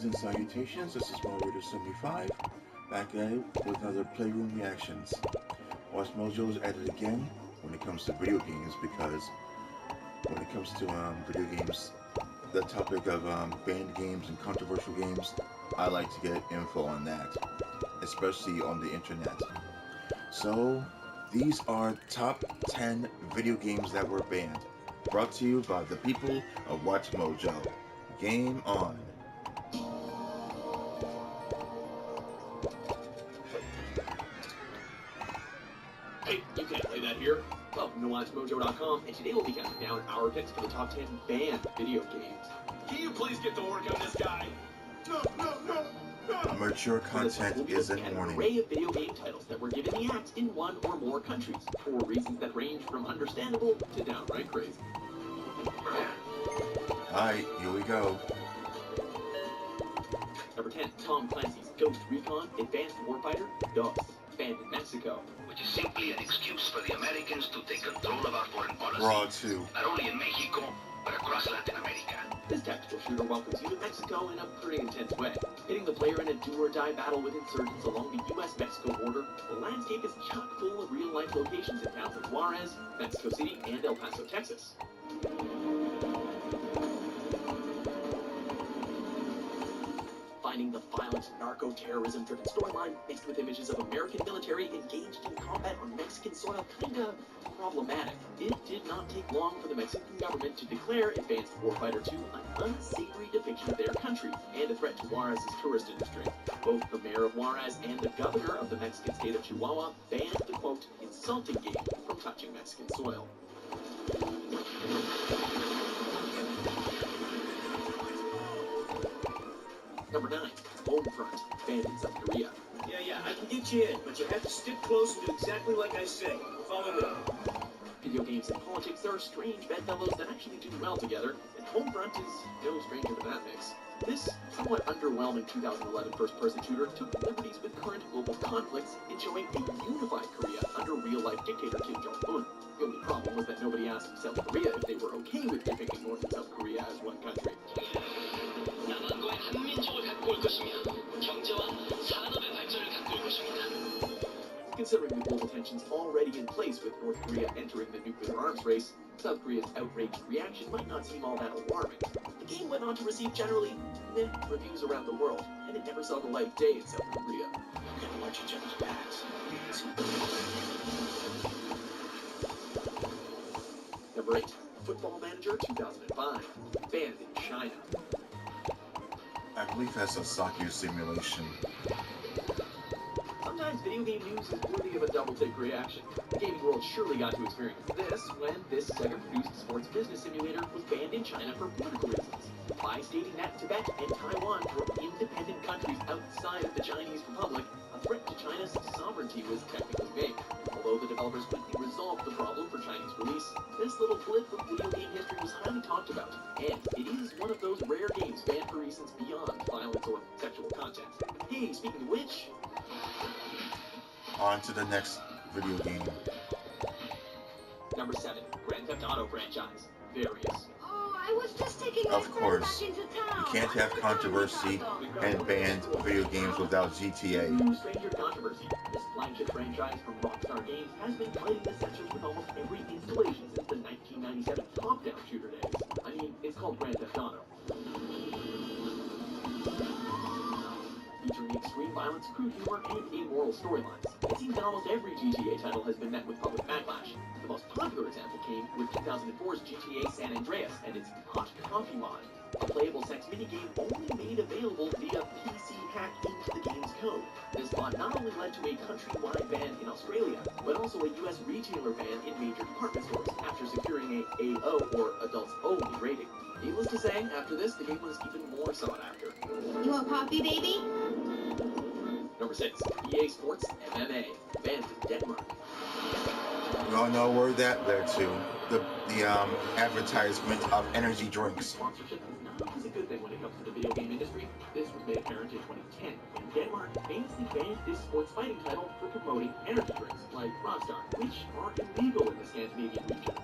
Greetings and salutations, this is Watchmojo 75, back at it with another Playroom Reactions. Watchmojo is at it again when it comes to video games, because when it comes to video games, the topic of banned games and controversial games, I like to get info on that, especially on the internet. So, these are top 10 video games that were banned, brought to you by the people of Watchmojo. Game on. Hey, you can't play that here. Welcome to Watchmojo.com, and today we'll be counting down our picks for the top 10 banned video games. Can you please get to work on this guy? No. Mature content is in warning. An array of video game titles that were given the axe in one or more countries, for reasons that range from understandable to downright crazy. Alright, here we go. Number 10, Tom Clancy's Ghost Recon Advanced Warfighter 2, banned in Mexico. Which is simply an excuse for the Americans to take control of our foreign policy. Raw 2. Not only in Mexico, but across Latin America. This tactical shooter welcomes you to Mexico in a pretty intense way. Hitting the player in a do-or-die battle with insurgents along the U.S.-Mexico border, the landscape is chock full of real-life locations in towns of Juarez, Mexico City, and El Paso, Texas. Finding the violent narco-terrorism-driven storyline mixed with images of American military engaged in combat on Mexican soil kinda problematic. It did not take long for the Mexican government to declare Advanced Warfighter 2 an unsavory depiction of their country and a threat to Juarez's tourist industry. Both the mayor of Juarez and the governor of the Mexican state of Chihuahua banned the, quote, insulting game from touching Mexican soil. Number 9, Homefront, banned in South Korea. Yeah, I can get you in, but you have to stick close and do exactly like I say. Follow me. Video games and politics, there are strange bedfellows that actually do well together, and Homefront is no stranger to that mix. This somewhat underwhelming 2011 first-person shooter took liberties with current global conflicts in showing a unified Korea under real-life dictator Kim Jong-un. The only problem was that nobody asked South Korea if they were okay with depicting North and South Korea as one country. 남한과의 한민족을 갖고 올 것이며 경제와 산업의 발전을 갖고 올 것입니다. Considering the global tensions already in place with North Korea entering the nuclear arms race, South Korea's outraged reaction might not seem all that alarming. The game went on to receive generally meh reviews around the world, and it never saw the light of day in South Korea. I'm gonna watch each other's backs. Number 8, Football Manager 2005, banned in China. I believe that's a soccer simulation. Sometimes video game news is worthy of a double-take reaction. The gaming world surely got to experience this when this Sega-produced sports business simulator was banned in China for political reasons, by stating that Tibet and Taiwan were independent countries outside of the Chinese Republic. A threat to China's sovereignty was technically made. Although the developers quickly resolved the problem for Chinese release, this little blip of video game history was highly talked about, and it is one of those rare games banned for reasons beyond violence or sexual content. Hey, speaking of which... On to the next video game. Number 7, Grand Theft Auto franchise, Various. Oh, I was just taking Of course, you can't have controversy and banned video games without GTA. No stranger to controversy. This flagship franchise from Rockstar Games has been fighting the censors with almost every installation since the 1997 top-down shooter days. I mean, it's called Grand Theft Auto. Featuring extreme violence, crude humor, and amoral storylines. It seems that almost every GTA title has been met with public backlash. The most popular example came with 2004's GTA San Andreas and its Hot Coffee mod, a playable sex minigame only made available via PC hack into the game's code. This mod not only led to a countrywide ban in Australia, but also a US retailer ban in major department stores after securing a AO, or adults only rating. Needless to say, after this, the game was even more sought after. You want coffee, baby? Number 6, EA Sports MMA, banned in Denmark. We all know where that led to. The advertisement of energy drinks. Sponsorship is not always a good thing when it comes to the video game industry. This was made apparent in 2010, when Denmark famously banned this sports fighting title for promoting energy drinks like Rockstar, which are illegal in the Scandinavian region.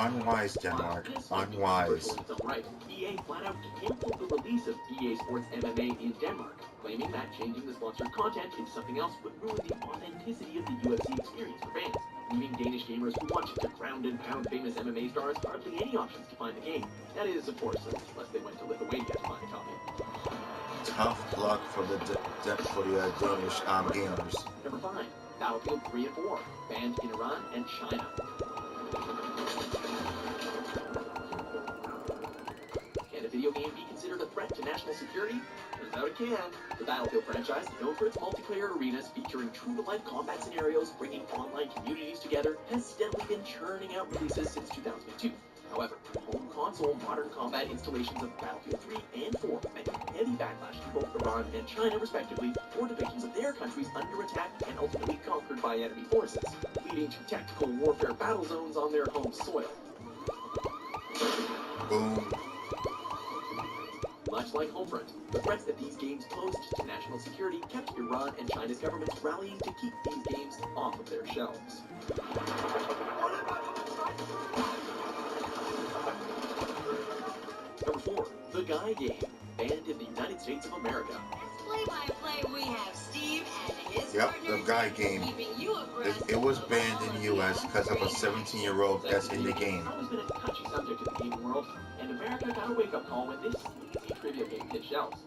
Unwise, Denmark. Unwise. Right. EA flat out canceled the release of EA Sports MMA in Denmark, claiming that changing the sponsored content into something else would ruin the authenticity of the UFC experience for fans, leaving Danish gamers who want to ground and pound famous MMA stars hardly any options to find the game. That is, of course, unless they went to Lithuania to find a copy. Tough luck for the Danish gamers. Number 5. Battlefield 3 and 4, banned in Iran and China. Can a video game be considered a threat to national security? Turns out it can. The Battlefield franchise, known for its multiplayer arenas featuring true-to-life combat scenarios bringing online communities together, has steadily been churning out releases since 2002. However, home console modern combat installations of Battlefield 3 and 4 met heavy backlash in both Iran and China, respectively, for depictions of their countries under attack and ultimately conquered by enemy forces, leading to tactical warfare battle zones on their home soil. Boom. Much like Homefront, the threats that these games posed to national security kept Iran and China's governments rallying to keep these games off of their shelves. Number 4, The Guy Game, banned in the United States of America. Play-by-play, we have Steve and his Yep, partner, The Guy Game. keeping you abreast It was of banned in the U.S. because of a 17-year-old that's in the game. It's always been a touchy subject in the gaming world, and America got a wake-up call when this sleazy trivia game hit shelves.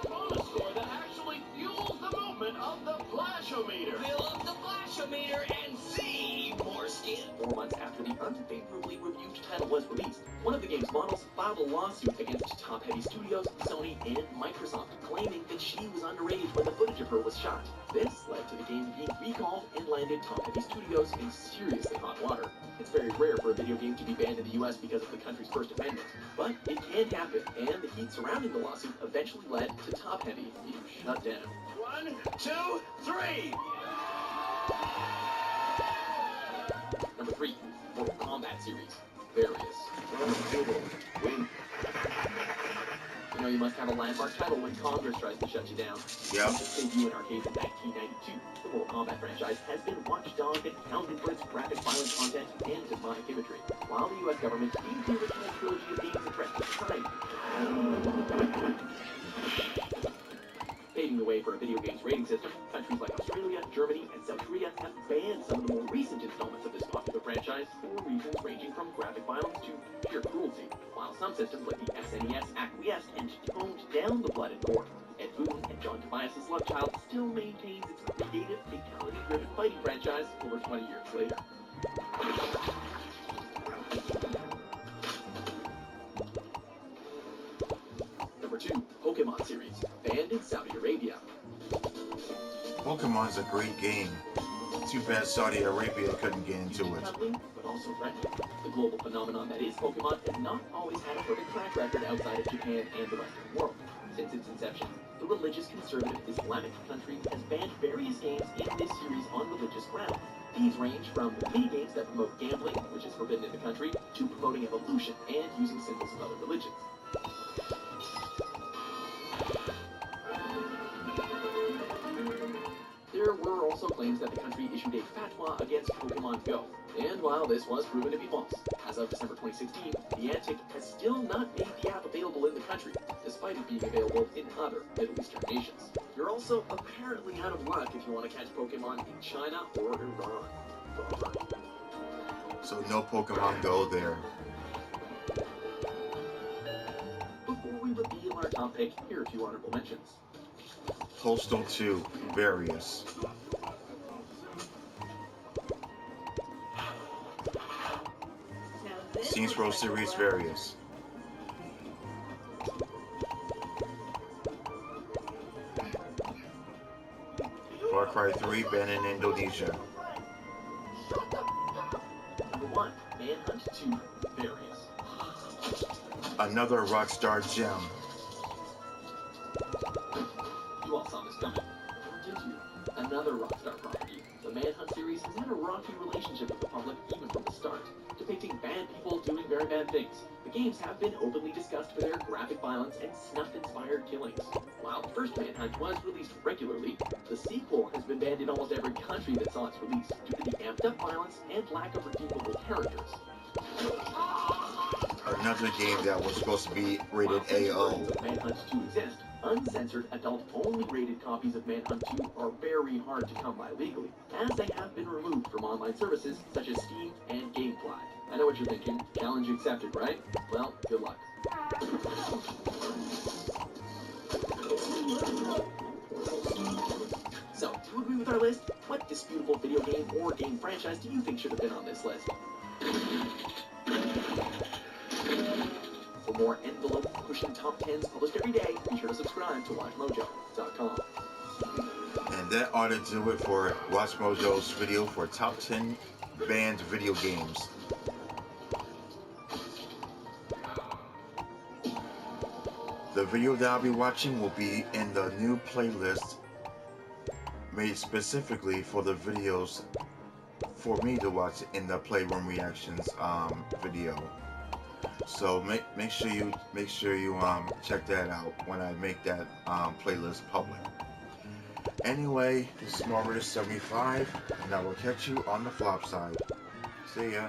Bonus score that actually fuels the movement of the flashometer. Fill up the flashometer and see more skin. 4 months after the unfavorably reviewed title was released, one of the game's models filed a lawsuit against Top Heavy Studios, Sony, and Microsoft, claiming that she was underage when the footage of her was shot. This led to the game being recalled and landed Top Heavy Studios in seriously hot water. It's very rare for a video game to be banned in the US because of the country's First Amendment, but it can happen, and the heat surrounding the lawsuit eventually led to Top Heavy being shut down. 1, 2, 3. Number 3, Mortal Kombat series, Various. Win. You know you must have a landmark title when Congress tries to shut you down. Yep. Since its debut in arcades in 1992, the Mortal Kombat franchise has been watchdogged and hounded for its graphic violent content and demonic imagery, while the US government deemed the original trilogy of games a threat to society. Paving the way for a video game's rating system, countries like Australia, Germany, and South Korea have banned some of the more recent installments of this popular franchise for reasons ranging from graphic violence to pure cruelty, while some systems like the SNES acquiesced and toned down the blood and gore. Ed Boon and John Tobias' love child still maintains its creative, fatality-driven fighting franchise over 20 years later. Number 2, Pokemon series, banned in Saudi Arabia. Pokemon's a great game. Too bad Saudi Arabia couldn't get into it. Cuddling, but also threatening. The global phenomenon that is Pokemon has not always had a perfect track record outside of Japan and the Western world. Since its inception, the religious conservative Islamic country has banned various games in this series on religious grounds. These range from mini-games that promote gambling, which is forbidden in the country, to promoting evolution and using symbols of other religions. There were also claims that the country issued a fatwa against Pokemon Go. And while this was proven to be false, as of December 2016, Niantic has still not made the app available in the country, despite it being available in other Middle Eastern nations. You're also apparently out of luck if you want to catch Pokemon in China or Iran. Bummer. So no Pokemon Go there. Before we reveal our top pick, here are a few honorable mentions. Postal 2, Various. Saints Row series, Various. Far Cry 3, banned in Indonesia. Number 1, Manhunt 2, Various. Another Rockstar gem. You all saw this coming, or did you? Another Rockstar property. The Manhunt series has had a rocky relationship with the public even from the start, depicting bad people doing very bad things. The games have been openly discussed for their graphic violence and snuff-inspired killings. While the first Manhunt was released regularly, the sequel has been banned in almost every country that saw its release due to the amped-up violence and lack of redeemable characters. another game that was supposed to be rated AO. Manhunt 2 exist. Uncensored, adult-only rated copies of Manhunt 2 are very hard to come by legally, as they have been removed from online services such as Steam and GameFly. I know what you're thinking. Challenge accepted, right? Well, good luck. So, do you agree with our list? What disputable video game or game franchise do you think should have been on this list? For more envelope-pushing top 10s published every day, be sure to subscribe to Watchmojo.com. And that ought to do it for Watchmojo's video for top 10 banned video games. The video that I'll be watching will be in the new playlist made specifically for the videos for me to watch in the Playroom Reactions video. So make sure you check that out when I make that playlist public. Anyway, this is SHAREfactory, and I will catch you on the flop side. See ya.